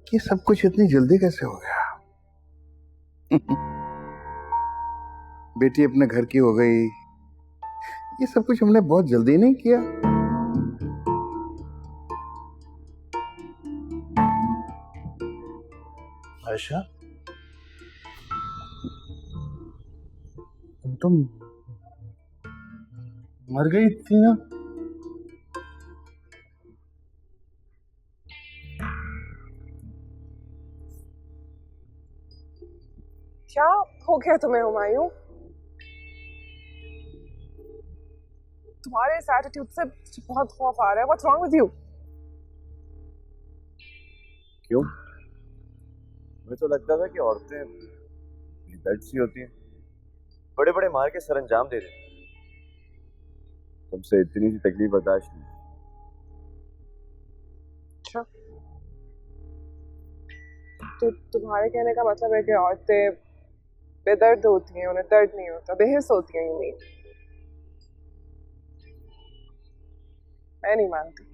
ये सब कुछ इतनी जल्दी कैसे हो गया? बेटी अपने घर की हो गई। ये सब कुछ हमने बहुत जल्दी नहीं किया? आयशा, तुम मर गई थी ना? क्या हो गया तुम्हें हुमायूं? तुम्हारे इस एटीट्यूड से बहुत खौफ आ रहा है। What's wrong with you? क्यों? मुझे तो लगता था कि औरतें दर्द सी होती हैं, बड़े बड़े मार के सरंजाम दे देती। तुमसे इतनी सी तकलीफ बर्दाश्त नहीं। अच्छा, तो तुम्हारे कहने का मतलब है कि औरतें बेदर्द होती हैं, उन्हें दर्द नहीं होता, बेहिस होती हैं। You mean? मैं नहीं मानती।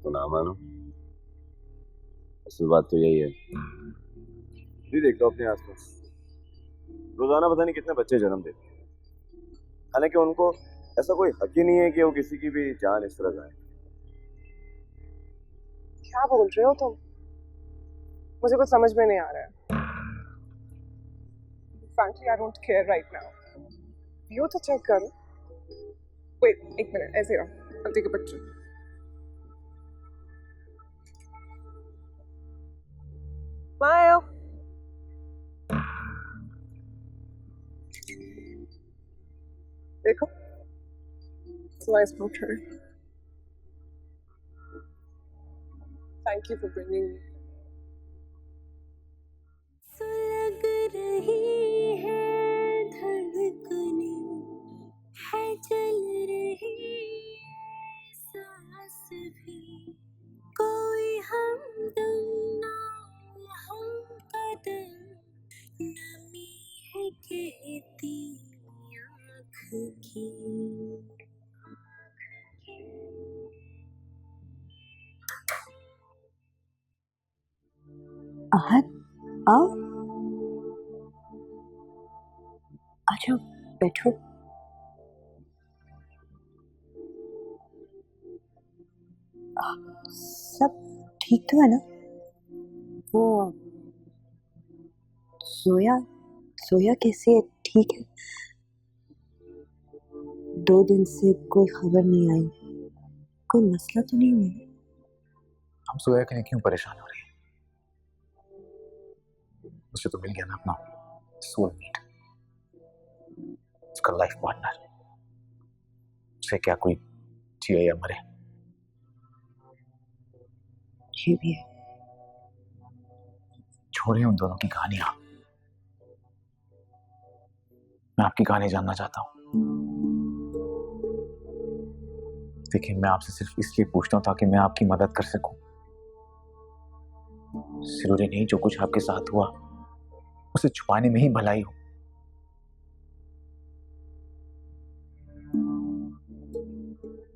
तो ना मानो, असल बात तो यही है। जी देख लो अपने आसपास, रोजाना पता नहीं कितने बच्चे जन्म देते हैं, हालांकि उनको ऐसा कोई हक ही नहीं है कि वो किसी की भी जान इस तरह जाए। क्या बोल रहे हो तुम? मुझे कुछ समझ में नहीं आ रहा है। Frankly, I don't care right now. View तो चेक करो। Wait, एक मिनट, ऐसे रहो। I'll take a picture. Smile. देखो, it's a nice picture. Thank you for bringing me. लग रही है धड़कने, है चल रही सांस भी, कोई हमदम ना हम कदम, नमी है कहती आँख की। आहत, आओ, अच्छा बैठो। सब ठीक तो है ना? वो सोया सोया कैसे है? ठीक है? 2 दिन से कोई खबर नहीं आई, कोई मसला तो नहीं हुआ? हम सोया के लिए क्यों परेशान हो रही है? उसे तो मिल गया ना अपना सोलमेट, उसका लाइफ पार्टनर। उसे क्या कोई जिए या मरे। ये भी है। छोड़िए उन दोनों की कहानियां, मैं आपकी कहानी जानना चाहता हूं। देखिए, मैं आपसे सिर्फ इसलिए पूछता हूं ताकि मैं आपकी मदद कर सकूं। जरूरी नहीं जो कुछ आपके साथ हुआ उसे छुपाने में ही भलाई हो।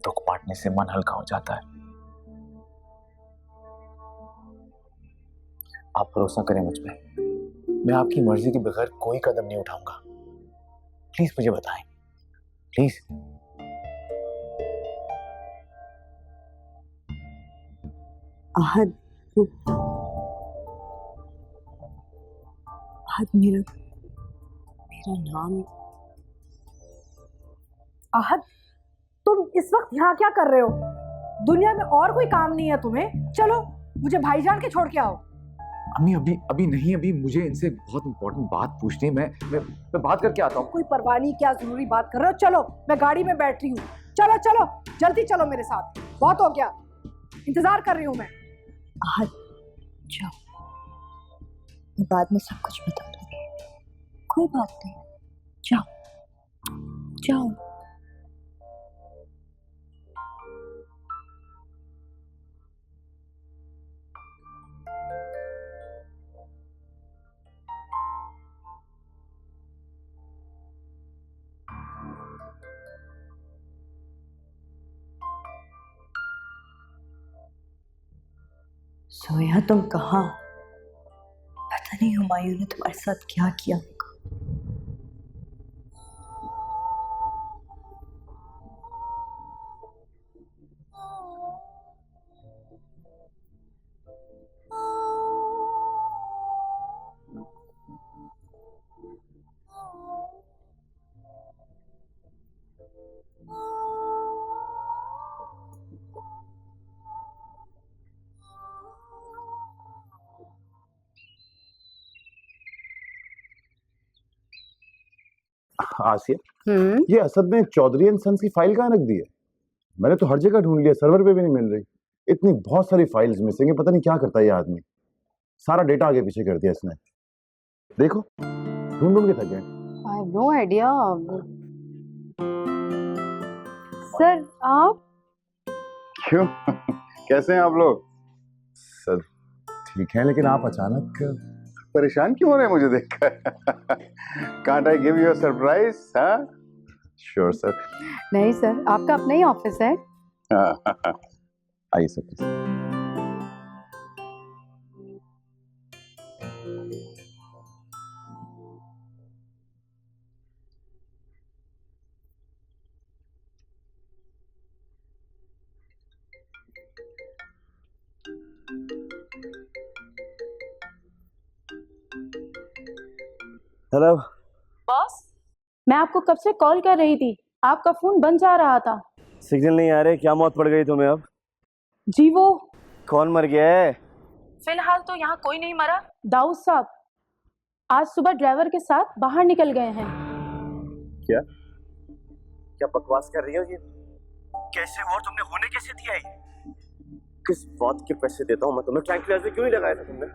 दुख बांटने से मन हल्का हो जाता है। आप भरोसा करें मुझ पे, मैं आपकी मर्जी के बगैर कोई कदम नहीं उठाऊंगा। प्लीज मुझे बताएं, प्लीज। आहत, आहत, मेरा नाम। आहत, तुम इस वक्त यहाँ क्या कर रहे हो? दुनिया में और कोई काम नहीं है तुम्हें? चलो मुझे भाईजान के छोड़ के आओ। अम्मी अभी अभी नहीं, अभी मुझे इनसे बहुत इंपॉर्टेंट बात पूछनी है। मैं बात करके आता हूँ। कोई परवाह नहीं, क्या जरूरी बात कर रहे हो? चलो, मैं गाड़ी में बैठ रही हूँ। चलो चलो, जल्दी चलो मेरे साथ, बहुत हो गया, इंतजार कर रही हूँ मैं। आहत, जाओ, मैं बाद में सब कुछ बता दूंगी। कोई बात नहीं, जाओ जाओ। सोया तुम कहाँ? पता नहीं हुमायूं ने तुम्हारे साथ क्या किया होगा। आसिया, ये असद में चौधरी एंड सन्स की फाइल कहाँ रख दी है? मैंने तो हर जगह ढूंढ लिया, सर्वर पे भी नहीं मिल रही। इतनी बहुत सारी फाइल्स मिसिंग है, पता नहीं क्या करता है ये आदमी। सारा डेटा आगे पीछे कर दिया इसने। देखो, ढूंढ ढूंढ के थक गए। I have no idea. Sir आप क्यों? कैसे हैं आप लोग? सर ठीक है, लेकिन आप अचानक परेशान क्यों हो रहे हैं मुझे देखकर? Can't I give you a surprise? हाँ, श्योर सर। नहीं सर, आपका अपना ही ऑफिस है। आइए सर। हेलो बॉस, मैं आपको कब से कॉल कर रही थी, आपका फोन बंद जा रहा था। सिग्नल नहीं आ रहे? क्या मौत पड़ गई तुम्हें अब? जी वो कौन मर गया है? फिलहाल तो यहाँ कोई नहीं मरा। दाऊद साहब आज सुबह ड्राइवर के साथ बाहर निकल गए हैं। क्या क्या बकवास कर रही हो ये? कैसे और तुमने होने कैसे दिया है? किस बात के पैसे देता हूँ मैं तुम्हें? ट्रैंक्विलाइजर क्यों नहीं लगाया था तुमने?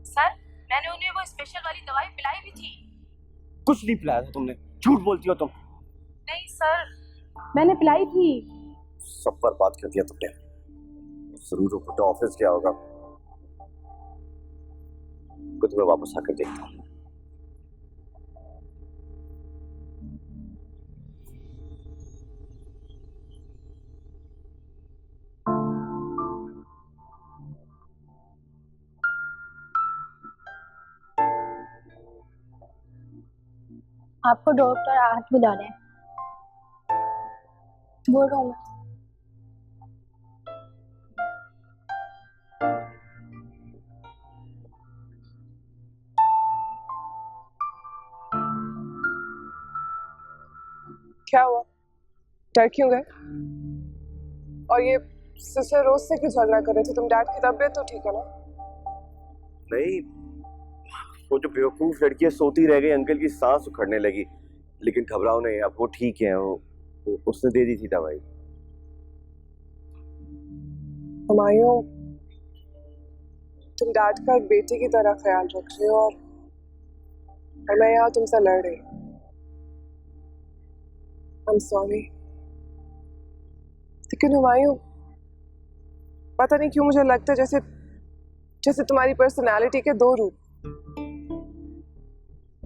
सर मैंने उन्हें वो स्पेशल वाली दवाई पिलाई भी थी। कुछ नहीं पिलाया था तुमने, झूठ बोलती हो तुम। नहीं सर, मैंने पिलाई थी। सब बर्बाद कर दिया तुमने। जरूर रुको, ऑफिस क्या होगा? मैं तुम्हें वापस आकर देखता हूँ। आपको डॉक्टर आहत बुला रहे हैं। बोल रहा हूँ मैं। क्या हुआ? डर क्यों गए? और ये सिस्टर रोज से क्यों झगड़ा कर रहे थे? तुम डैड की तबीयत तो ठीक है ना? नहीं, वो जो बेवकूफ लड़की है सोती रह गई, अंकल की सांस उखड़ने लगी। लेकिन घबराओ नहीं, अब वो ठीक है। वो उसने दे दी थी दवाई। हुमायूं, तुम डैड का एक बेटे की तरह ख्याल रख रहे हो और मैं यहाँ तुमसे लड़ रही हूँ। I'm sorry। लेकिन हुमायूं, पता नहीं क्यों मुझे लगता है जैसे जैसे तुम्हारी पर्सनालिटी के दो रूप।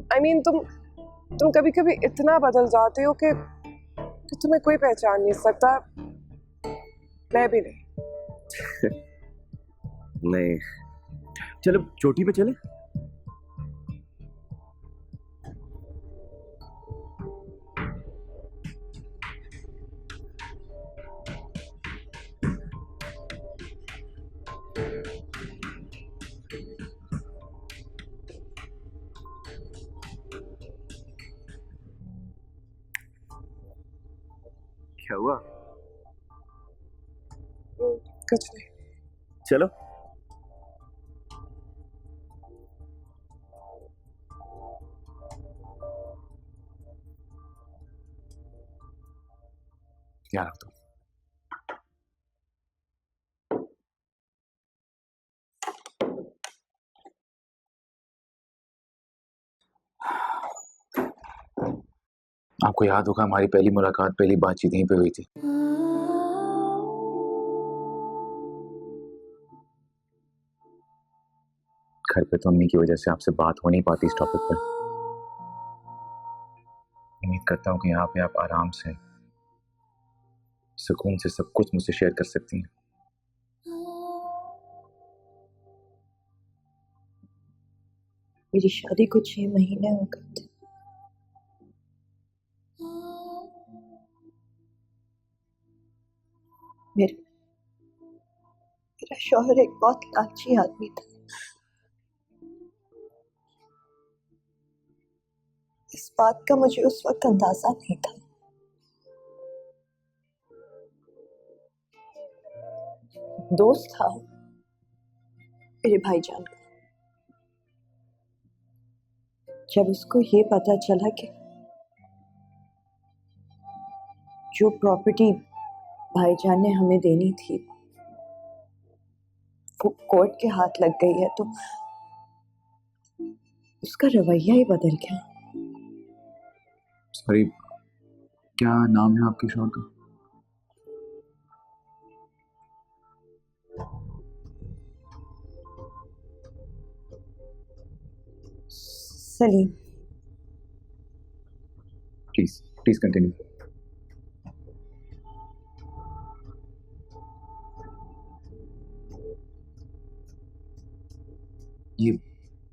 I mean, तुम कभी कभी इतना बदल जाते हो कि तुम्हें कोई पहचान नहीं सकता। मैं भी नहीं। नहीं, चलो चोटी पे चले। क्या हुआ? कुछ नहीं। चलो। ध्यान रख दो। आपको याद होगा हमारी पहली मुलाकात, पहली बातचीत यहीं पे हुई थी। घर पे तो अम्मी की वजह से आपसे बात हो नहीं पाती इस टॉपिक पर। उम्मीद करता हूँ कि यहाँ पे आप आराम से सुकून से सब कुछ मुझसे शेयर कर सकती हैं। मेरी शादी को 6 महीने हो गए थे। मेरे मेरा शौहर एक बहुत लालची आदमी था। इस बात का मुझे उस वक्त अंदाजा नहीं था। दोस्त था मेरे भाईजान का। जब उसको ये पता चला कि जो प्रॉपर्टी भाईजान ने हमें देनी थी वो कोर्ट के हाथ लग गई है, तो उसका रवैया ही बदल गया। सॉरी, क्या नाम है आपके शौहर का? सलीम। Please please continue. ये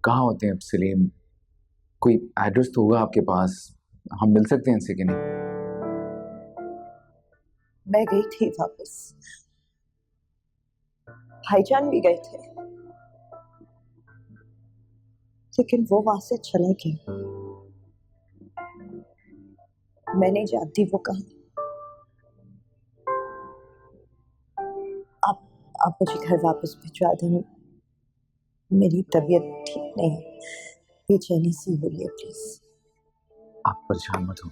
कहाँ होते हैं अब सलीम? कोई एड्रेस तो होगा आपके पास, हम मिल सकते हैं इनसे कि नहीं? मैं गई थी वापस, भाईजान भी गए थे, लेकिन वो वहां से चला गया। मैं नहीं जानती वो कहाँ। आप मुझे घर वापस भिजवा दें, मेरी तबीयत ठीक नहीं, बेचैनी सी हो रही है, प्लीज। आप परेशान मत हो,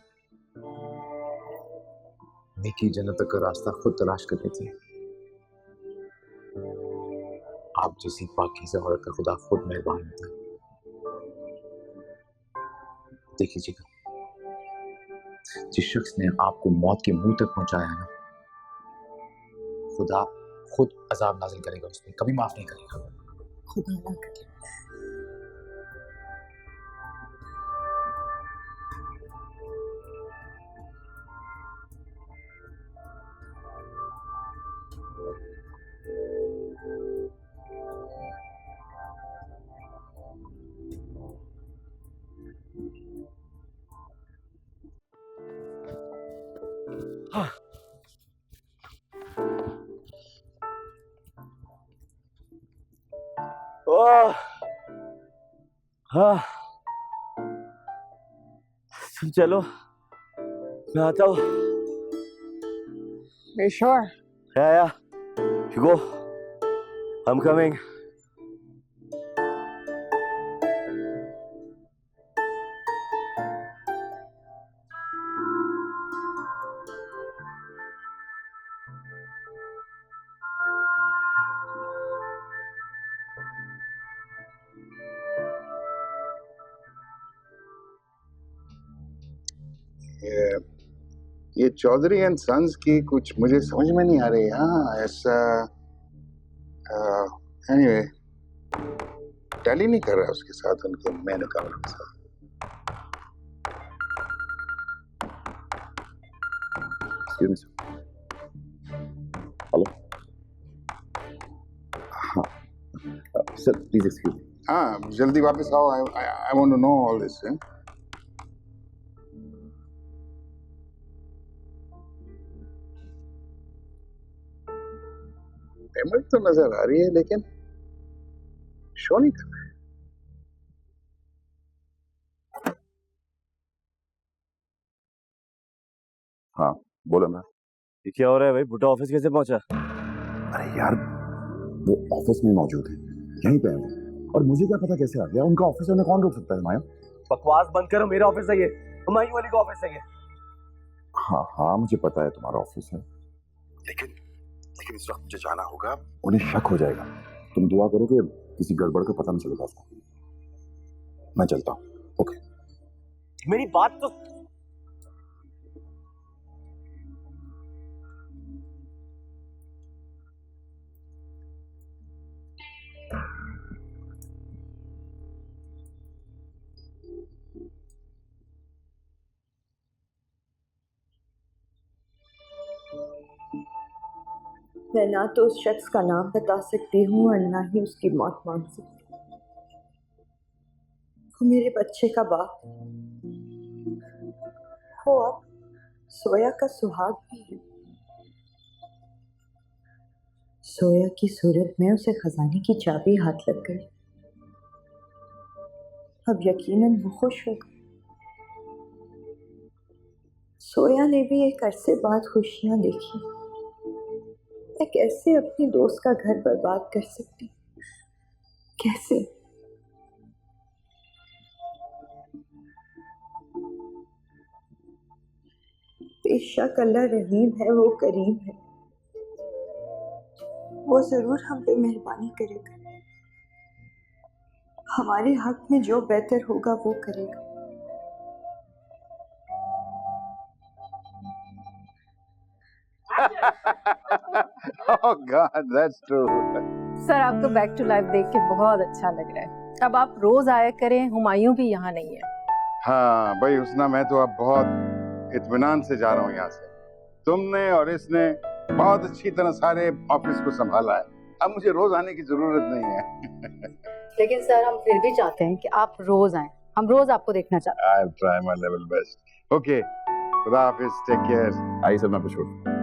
नेकी जन्नत तक का रास्ता खुद तलाश कर लेती है। आप जैसी पाकीज़ा औरत का खुदा खुद मेहरबान होता है। देख लीजिएगा, जिस शख्स ने आपको मौत के मुंह तक पहुंचाया है ना, खुदा खुद अजाब नाजिल करेगा, उसमें कभी माफ नहीं करेगा। खुदा ना करे। ओह, हाँ, तुम चलो, मैं आता हूँ। You sure? Yeah, you go. I'm coming. ये चौधरी एंड सन्स की कुछ मुझे समझ में नहीं आ रही। हाँ, ऐसा एनीवे टैली नहीं कर रहा उसके साथ, उनके मेन अकाउंट के साथ। हेलो, हाँ सर, प्लीज एक्सक्यूज मी। हाँ, जल्दी वापस आओ। I want to know all this. Payment तो नजर आ रही है, लेकिन शो नहीं कर रहा है। हाँ बोलो ना। ये क्या हो रहा है भाई? बुड्ढा ऑफिस कैसे पहुंचा? अरे यार, वो ऑफिस में मौजूद है, यहीं पे है वो। और मुझे क्या पता कैसे आ गया? उनका ऑफिस उन्हें कौन रोक सकता है माया? बकवास बंद करो, मेरा ऑफिस है ये, हुमायूं वाली का ऑफिस है ये। हाँ हाँ, मुझे पता है तुम्हारा ऑफिस है, लेकिन इस वक्त मुझे जाना होगा, उन्हें शक हो जाएगा। तुम दुआ करो कि किसी गड़बड़ का पता नहीं चलेगा उसको। मैं चलता हूँ। ओके, मेरी बात तो मैं ना तो उस शख्स का नाम बता सकती हूँ और ना ही उसकी मौत मांग सकती। वो मेरे बच्चे का बाप हो, अब सोया का सुहाग भी है। सोया की सूरत में उसे खजाने की चाबी हाथ लग गई। अब यकीनन वो खुश होगा। सोया ने भी एक अरसे बाद खुशियां देखी। मैं कैसे अपनी दोस्त का घर बर्बाद कर सकती, कैसे? बेशक अल्लाह रहीम है, वो करीम है, वो जरूर हम पे मेहरबानी करेगा। हमारे हक में जो बेहतर होगा वो करेगा। Oh God, that's true. Sir आपको बैक टू लाइफ देख के बहुत अच्छा लग रहा है। अब आप रोज आया करें, हुमायूं भी यहाँ नहीं है। हाँ भाई हुस्ना, मैं तो अब बहुत इत्मीनान से जा रहा हूँ यहाँ से। तुमने और इसने बहुत अच्छी तरह सारे ऑफिस को संभाला है। अब मुझे रोज आने की जरूरत नहीं है। लेकिन सर हम फिर भी चाहते हैं कि आप रोज आएं। हम रोज आपको देखना चाहते हैं। I'll try my level best. Okay. खुदा हाफिज, टेक केयर। आइए सर, मैं आपको छोड़।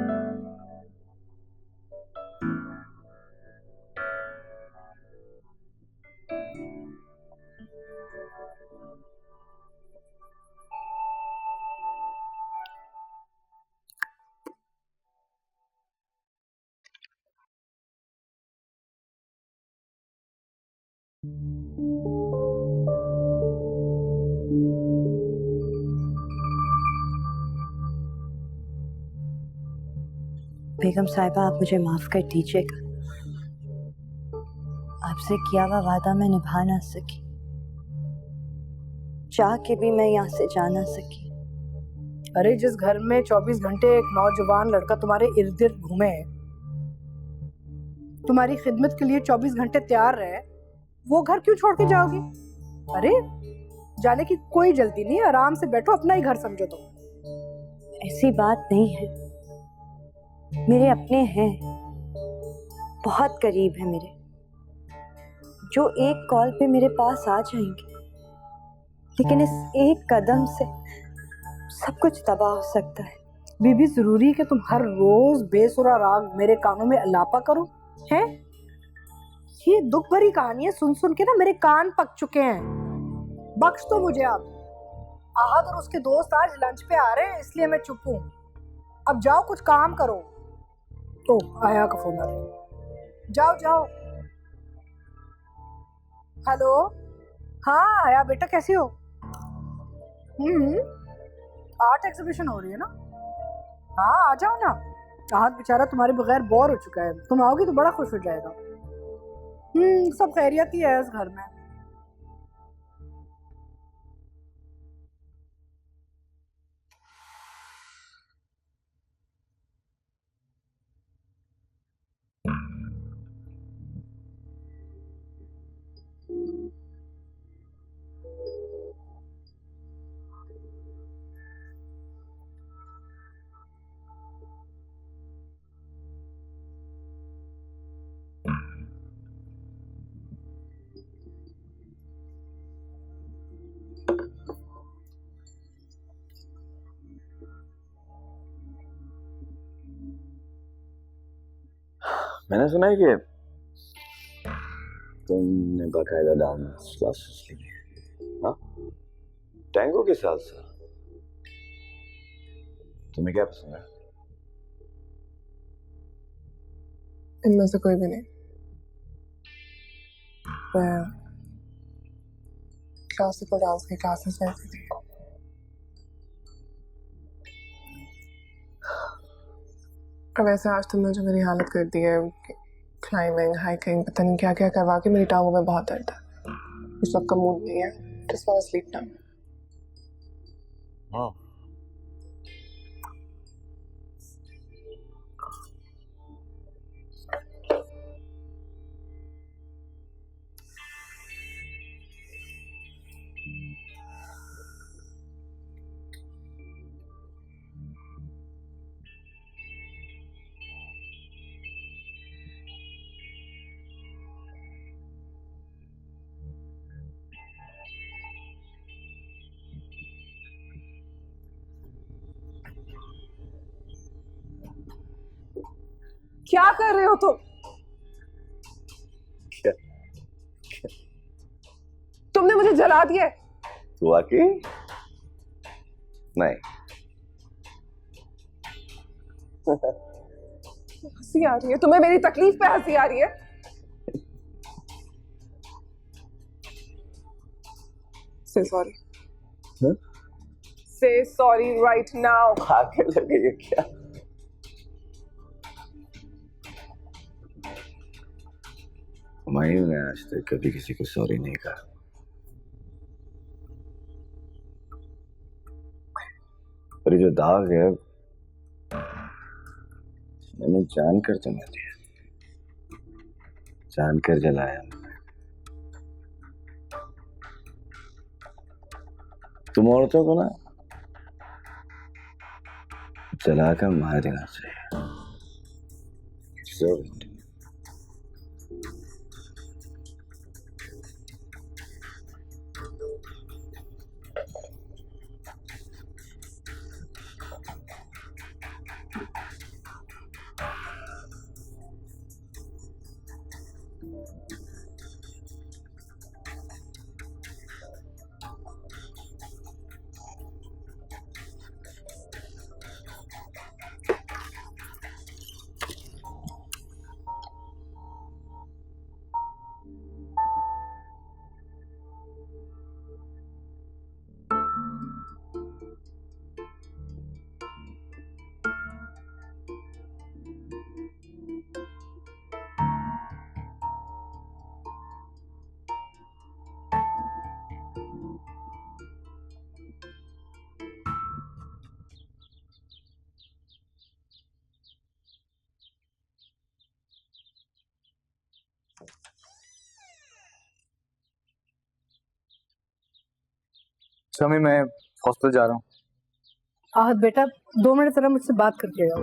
बेगम साहिबा, आप मुझे माफ कर दीजिएगा। आपसे किया हुआ वादा मैं निभा ना सकी, चाह के भी मैं यहाँ से जा ना सकी। अरे जिस घर में 24 घंटे एक नौजवान लड़का तुम्हारे इर्द गिर्द घूमे, तुम्हारी खिदमत के लिए 24 घंटे तैयार रहे, वो घर क्यों छोड़ के जाओगी? अरे जाने की कोई जल्दी नहीं, आराम से बैठो, अपना ही घर समझो तुम। ऐसी बात नहीं है, मेरे अपने हैं, बहुत करीब है मेरे, जो एक कॉल पे मेरे पास आ जाएंगे। लेकिन इस एक कदम से सब कुछ तबाह हो सकता है। बीबी, जरूरी है कि तुम हर रोज बेसुरा राग मेरे कानों में अलापा करो? हैं? ये दुख भरी कहानियां सुन सुन के ना मेरे कान पक चुके हैं। बख्श दो मुझे आप। आहद और उसके दोस्त आज लंच पे आ रहे हैं, इसलिए मैं चुप हूँ। अब जाओ कुछ काम करो। तो आया का फोन आ रहा है, जाओ जाओ। हेलो, हाँ आया बेटा, कैसी हो? आर्ट एग्जीबिशन हो रही है ना? हाँ आ जाओ ना। आहद बेचारा तुम्हारे बगैर बोर हो चुका है, तुम आओगी तो बड़ा खुश हो जाएगा। सब खैरियत ही है इस घर में। मैंने सुना है कि तुमने बाकायदा डांस क्लासेस ली है। हाँ, टैंगो के साथ साथ तुम्हें क्या पसंद है? इनमें से कोई भी नहीं। मैं क्लासिकल डांस की क्लासेस लेती थी। अब वैसे आज तुमने जो मेरी हालत कर दी है, क्लाइंबिंग, हाइकिंग, पता नहीं क्या क्या करवा के मेरी टांगों में बहुत दर्द है। इस वक्त का मूड नहीं है। Just wanna sleep now. हाँ, क्या कर रहे हो तुम? क्या? तुमने मुझे जला दिया है। तू आके नहीं। हंसी आ रही है तुम्हें? मेरी तकलीफ पे हंसी आ रही है? Say sorry. Huh? Say sorry right now. आगे लगे क्या? हुमायूं ने आज तक कभी किसी को सॉरी नहीं कहा। और ये जो दाग है मैंने जानकर जला दिया, जानकर जलाया। तुम औरतों को ना जलाकर मार देना चाहिए। स्वामी मैं हॉस्पिटल जा रहा हूँ। आहत बेटा 2 मिनट जरा मुझसे बात करके जाओ।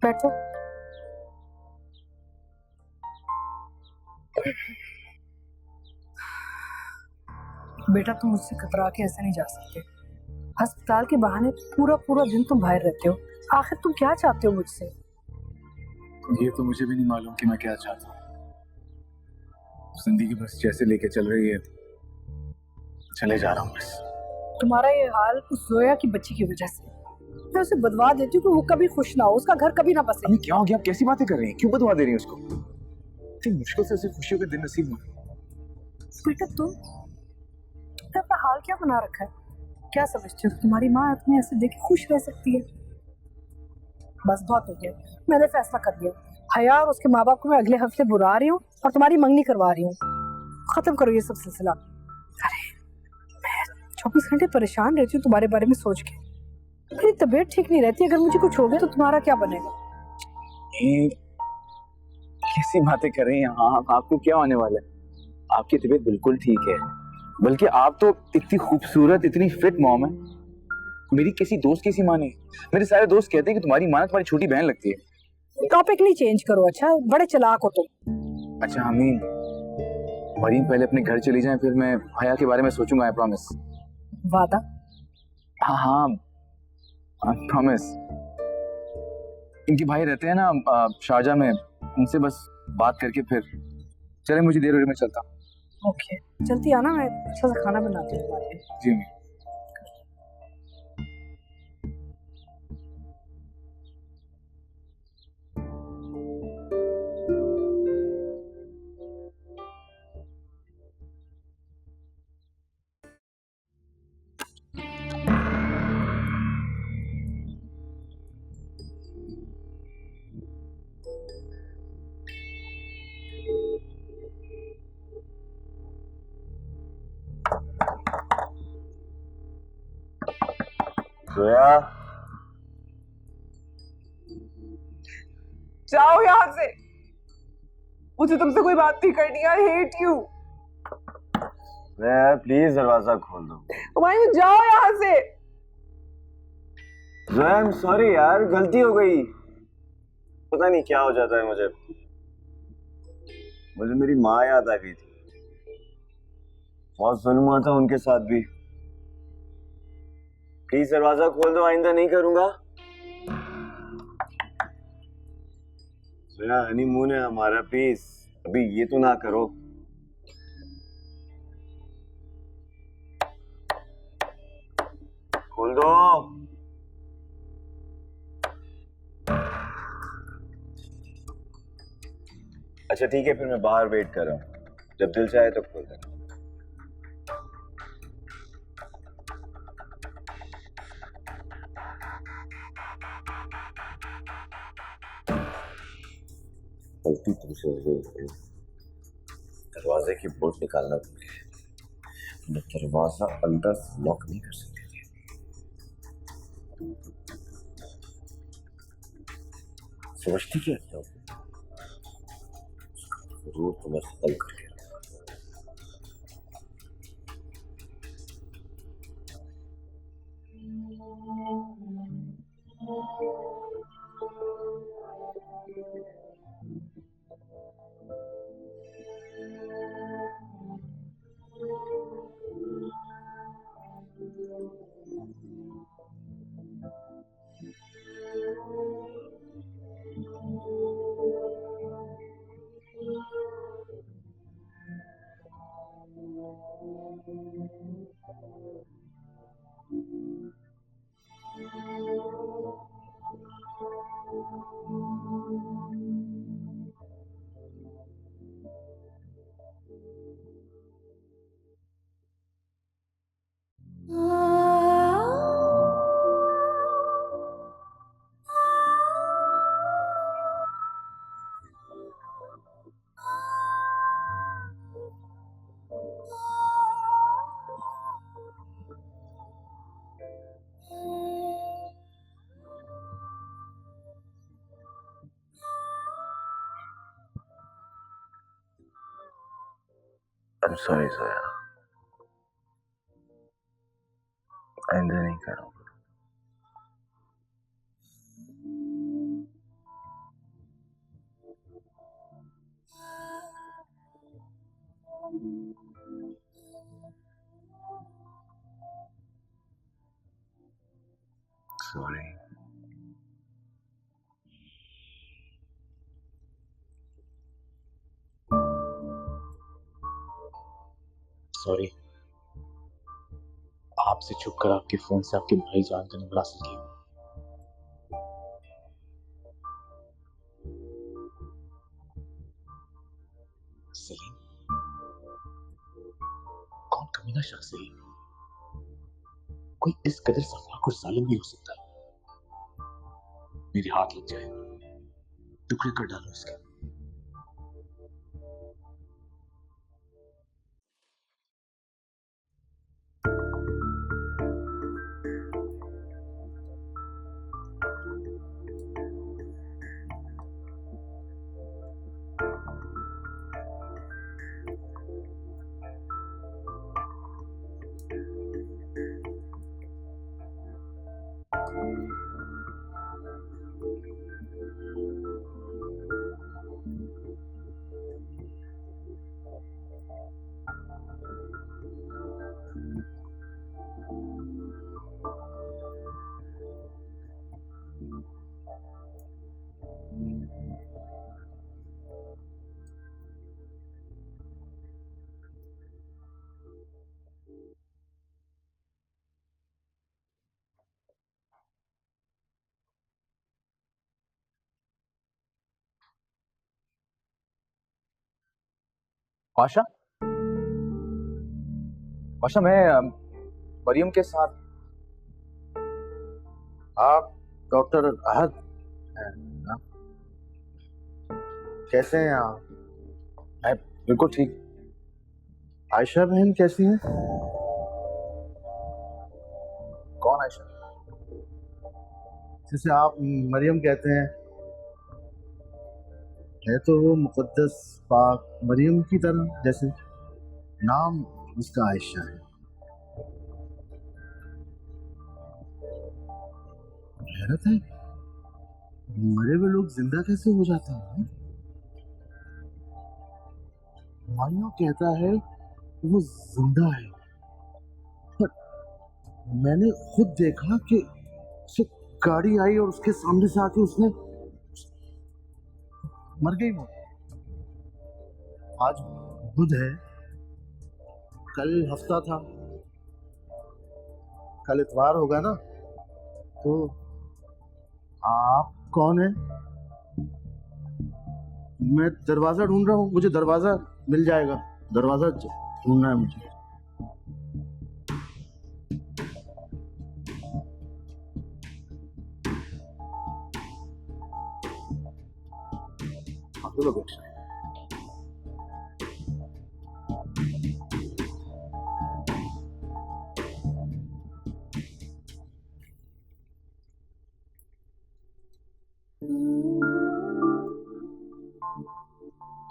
बैठो। बेटा तुम मुझसे कतरा के ऐसे नहीं जा सकते। अस्पताल के बहाने पूरा पूरा दिन तुम बाहर रहते हो। आखिर तुम क्या चाहते हो मुझसे? ये तो मुझे भी नहीं मालूम कि मैं क्या चाहता हूँ। जिंदगी बस जैसे लेके चल रही है, चले जा रहा हूँ बस। तुम्हारा ये हाल उस जोया की बच्ची की वजह से। मैं उसे बदवा देती हूँ कि वो कभी खुश ना हो, उसका घर कभी ना बसे। अम्मी क्या हो गया? आप कैसी बातें कर रही हैं? क्यों बदवा दे रही हैं उसको? इतनी मुश्किल से उसे खुशियों के दिन नसीब हुए। बेटा तुमने अपना हाल क्या बना रखा है? क्या समझते हो तुम्हारी माँ अपने ऐसे देख के खुश रह सकती है? बस बहुत हो गया, मैंने फैसला कर दिया। हया और उसके माँ बाप को मैं अगले हफ्ते बुला रही हूँ और तुम्हारी मंगनी करवा रही हूँ। खत्म करो ये सब सिलसिला। अरे मैं 24 घंटे परेशान रहती हूँ तुम्हारे बारे में सोच के। मेरी तबीयत ठीक नहीं रहती, अगर मुझे कुछ हो गया तो तुम्हारा क्या बनेगा? ये कैसी बातें कर रही हैं आप? आपको क्या होने वाला है? आपकी तबीयत बिल्कुल ठीक है, बल्कि आप तो इतनी खूबसूरत, इतनी फिट मॉम है। मेरी किसी दोस्त की सी माँ नहीं। मेरे सारे दोस्त कहते हैं कि तुम्हारी माँ तुम्हारी छोटी बहन लगती है। टॉपिक नहीं चेंज करो, अच्छा? बड़े चालाक हो तुम। अच्छा अम्मी, मरीम पहले अपने घर चली जाए, फिर मैं हया के बारे में सोचूंगा। I promise. वादा? हाँ हाँ आई प्रॉमिस। इनके भाई रहते हैं ना शारजा में, उनसे बस बात करके फिर चले। मुझे देर हो रही, मैं चलता हूँ। ओके जल्दी आना, मैं अच्छा सा खाना बनाती हूँ तुम्हारे लिए। जी अम्मी। जोया जाओ यहाँ से, मुझे तुमसे कोई बात नहीं करनी। I hate you. प्लीज दरवाजा खोल दो। हुमायूं जाओ यहाँ से। जोया आई एम सॉरी यार, गलती हो गई। पता नहीं क्या हो जाता है मुझे मेरी माँ याद आ गई थी। बहुत जुल्म हुआ था उनके साथ भी। प्लीज दरवाजा खोल दो, आइंदा नहीं करूंगा। मेरा हनीमून है हमारा, प्लीज अभी ये तो ना करो। खोल दो। अच्छा ठीक है, फिर मैं बाहर वेट कर रहा हूँ, जब दिल चाहे तो खोल देना। गलती तुमसे हो गई, दरवाजे की बोल्ट निकालना भूल गए। मैं दरवाजा अंदर से लॉक नहीं कर सकती थी। समझती क्या था? जरूर तुम्हें हल करके I'm sorry, सोया। आइंदा नहीं करूँगा। Sorry. सॉरी, आपसे छुप कर आपके फोन से आपके भाई जान का नंबर हासिल किया। सलीम, कौन कमीना शख्स है? कोई इस कदर सफाक और जालिम भी हो सकता है? मेरे हाथ लग जाए, टुकड़े कर डालो इसके। आशा, आशा, मैं मरियम के साथ। आप डॉक्टर अहद हैं ना? कैसे हैं आप? मैं बिल्कुल ठीक। आयशा बहन कैसी हैं? कौन आयशा? जिसे आप मरियम कहते हैं, है तो वो मुकद्दस पाक मरियम की तरह, जैसे नाम उसका आयशा है। हैरत है, मरे हुए लोग जिंदा कैसे हो जाते हैं? मानियो कहता है वो जिंदा है, पर मैंने खुद देखा कि उसे गाड़ी आई और उसके सामने से आके उसने मर गई वो। आज बुध है, कल हफ्ता था, कल इतवार होगा ना। तो आप कौन है? मैं दरवाजा ढूंढ रहा हूँ, मुझे दरवाजा मिल जाएगा। दरवाजा ढूंढना है मुझे। हाँ, चलो बैठ।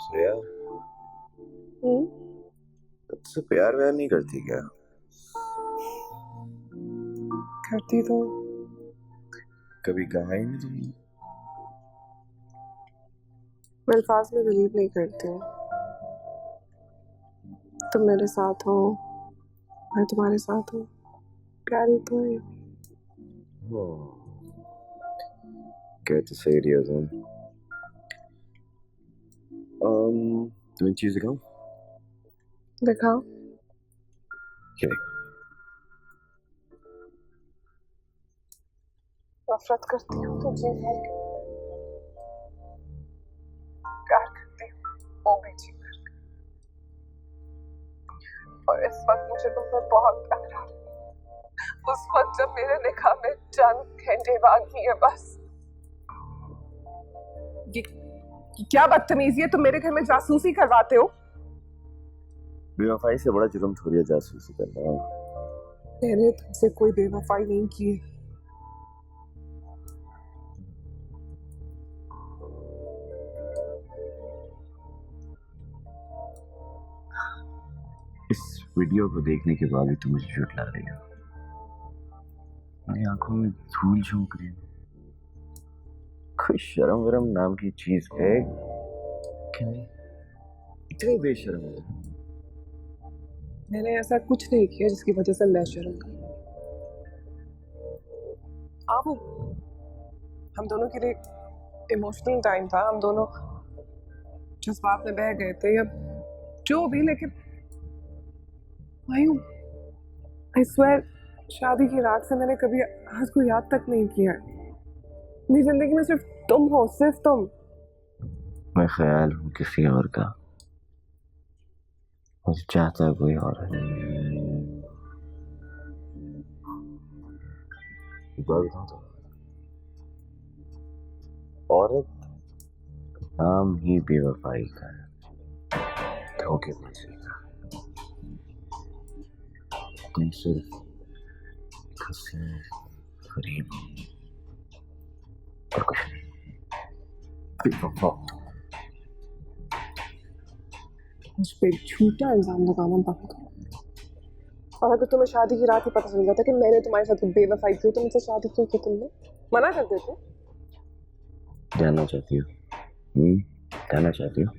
श्रेया, तुझसे प्यार व्यार नहीं करती क्या? करती तो कभी कहा ही नहीं तुमने। मैं अल्फाज में बिलीव नहीं करती हूँ। तुम मेरे साथ हो, मैं तुम्हारे साथ हूँ, प्यार ही तो है। कहते सही रही हो तुम। तुम्हें चीज दिखाऊं? दिखाओ। क्या? नफरत करती हूँ तुझे, प्यार करती हूँ वो भी जी भर। और इस वक्त मुझे तुम पर बहुत प्यार आ रहा है। उस वक्त जब मेरे निकाह में चंद घंटे बाकी है बस। ये क्या बदतमीजी है, तुम मेरे घर में जासूसी करवाते हो। बेवफाई से बड़ा जुर्म थोड़ी है जासूसी करना। मैंने तुमसे कोई बेवफाई नहीं की है। इस वीडियो को देखने के बाद भी तुम मुझे झूठ लग रही हो। मेरी आंखों में धूल झोंक रही है। कोई शर्म वरम नाम की चीज है क्या? इतनी बेशर्म हो। मैंने ऐसा कुछ नहीं किया जिसकी वजह से मैं शर्म करूं। वो हम दोनों के लिए इमोशनल टाइम था, हम दोनों जज्बात में बह गए थे या जो भी, लेकिन आई स्वेयर शादी की रात से मैंने कभी आज को याद तक नहीं किया। मेरी जिंदगी में सिर्फ तुम हो, सिर्फ तुम। मैं ख्याल हूँ किसी और का, मुझे चाहता है कोई और है। औरत नाम ही बेवफाई का है, धोखेबाजी का। तुम सिर्फ हंसी फरीब हो और कुछ नहीं। मुझ पे झूठा इल्जाम लगाना बंद करो। और अगर तुम्हें शादी की रात ही पता चल जाता कि मैंने तुम्हारे साथ बेवफाई की, तो मुझसे शादी क्यों की? तुमने मना कर देते। जानना चाहती हो? जानना चाहती हो?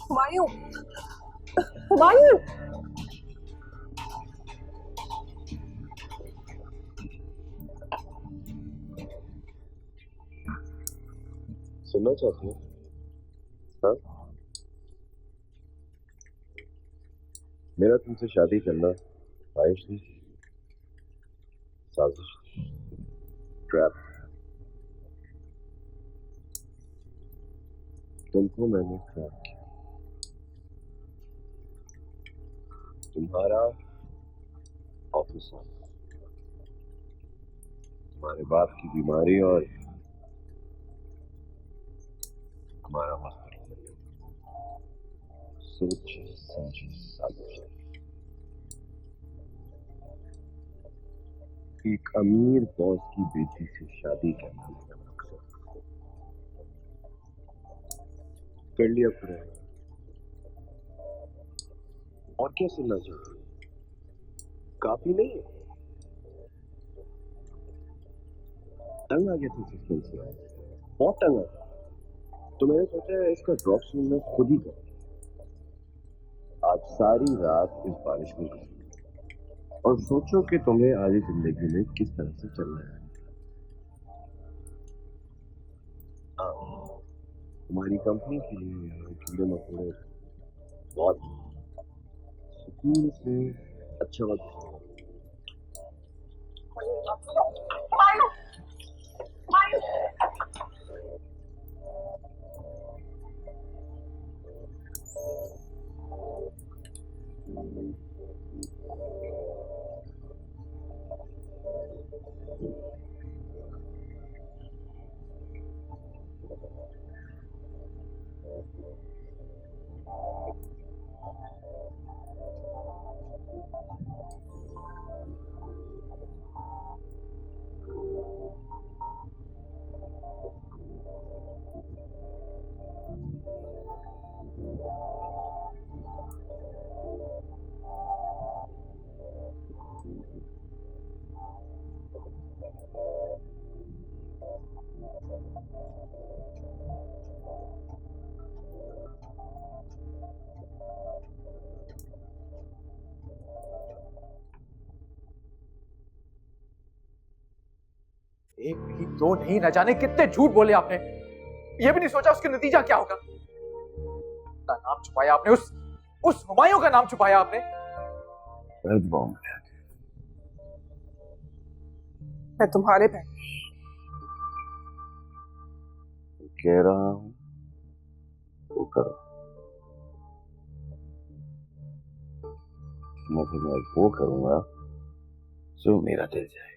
हुमायूं, हुमायूं। सुनना चाहती हो? हाँ? मेरा तुमसे शादी करना ख्वाहिश थी, साजिश, ट्रैप। तुमको मैंने ट्रैप किया। तुम्हारा ऑफिसर, तुम्हारे बाप की बीमारी और हमारा हॉस्पिटल। सोचे समझे साजिश। एक अमीर बॉस की बेटी से शादी करना मेरा मकसद। कर लिया पूरा। और क्या सुनना चाहिए? काफी नहीं है? तंग आ गया था सस्पेंस से, बहुत तंग आ गया। तो मैंने सोचा इसका ड्रॉप सीन मैं खुद ही करूं। आज सारी रात इस बारिश में गुजरी और सोचो कि तुम्हें आगे जिंदगी में किस तरह से चलना है। तुम्हारी कंपनी के लिए यहाँ कीड़े मकोड़े बहुत सुकून से अच्छा वक्त। एक नहीं, दो नहीं, न जाने कितने झूठ बोले आपने। ये भी नहीं सोचा उसके नतीजा क्या होगा। अपना नाम छुपाया आपने, उस हुमायूं का नाम छुपाया आपने। मैं तुम्हारे बहन कह रहा हूं वो करो। मैं वो करूंगा जो मेरा दिल जाए।